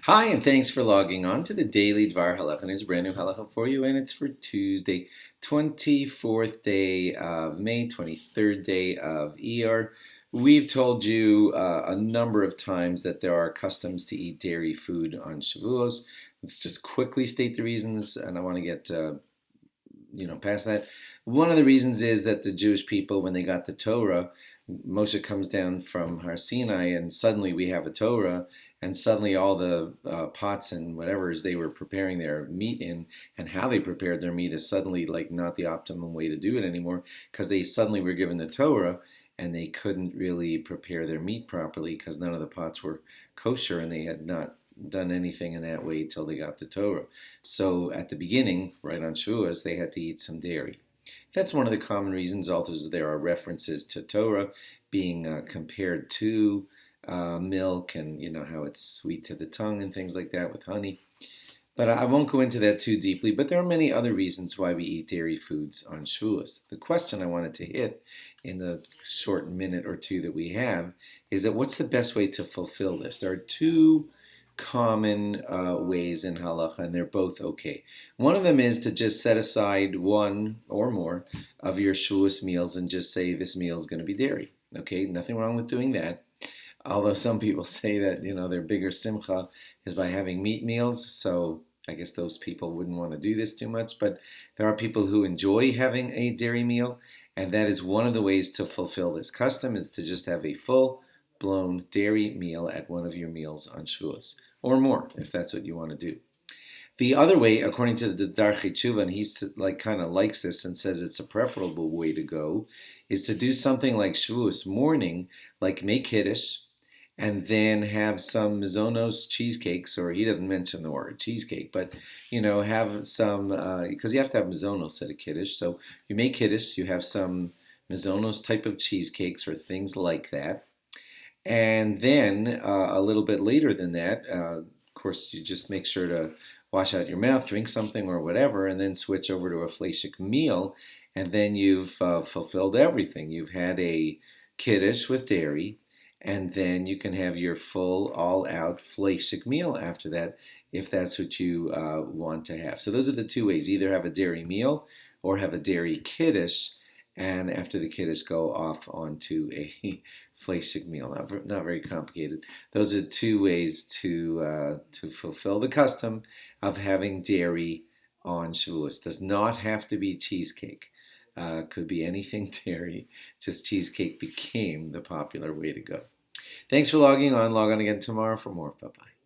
Hi, and thanks for logging on to the daily DVAR HALACHA. There's a brand new halacha for you, and it's for Tuesday, 24th day of May, 23rd day of Iyar. We've told you a number of times that there are customs to eat dairy food on Shavuos. Let's just quickly state the reasons, and I want to get past that. One of the reasons is that the Jewish people, when they got the Torah, Moshe comes down from Har Sinai, and suddenly we have a Torah, and suddenly all the pots and whatever they were preparing their meat in, and how they prepared their meat is suddenly like not the optimum way to do it anymore, because they suddenly were given the Torah, and they couldn't really prepare their meat properly because none of the pots were kosher, and they had not done anything in that way till they got the Torah. So at the beginning, right on Shavuos, they had to eat some dairy. That's one of the common reasons. Also, there are references to Torah being compared to milk, and how it's sweet to the tongue and things like that with honey. But I won't go into that too deeply. But there are many other reasons why we eat dairy foods on Shavuos. The question I wanted to hit in the short minute or two that we have is that what's the best way to fulfill this? There are two common ways in halacha, and they're both okay. One of them is to just set aside one or more of your Shavuos meals and just say this meal is going to be dairy. Okay, nothing wrong with doing that. Although some people say that their bigger simcha is by having meat meals, so I guess those people wouldn't want to do this too much. But there are people who enjoy having a dairy meal, and that is one of the ways to fulfill this custom, is to just have a full blown dairy meal at one of your meals on Shavuos, or more, if that's what you want to do. The other way, according to the Darchei Tshuva, and he's kind of likes this and says it's a preferable way to go, is to do something like Shavuos morning, like make Kiddush, and then have some Mizonos cheesecakes, or he doesn't mention the word cheesecake, but have some, because you have to have Mizonos at a Kiddush. So you make Kiddush, you have some Mizonos type of cheesecakes or things like that. And then a little bit later than that, of course, you just make sure to wash out your mouth, drink something or whatever, and then switch over to a fleishik meal. And then you've fulfilled everything. You've had a Kiddush with dairy, and then you can have your full, all-out fleishik meal after that, if that's what you want to have. So those are the two ways. Either have a dairy meal or have a dairy Kiddush, and after the Kiddush go off onto a fleishik meal. Not very complicated. Those are two ways to fulfill the custom of having dairy on Shavuos. Does not have to be cheesecake. Could be anything dairy. Just cheesecake became the popular way to go. Thanks for logging on. Log on again tomorrow for more. Bye-bye.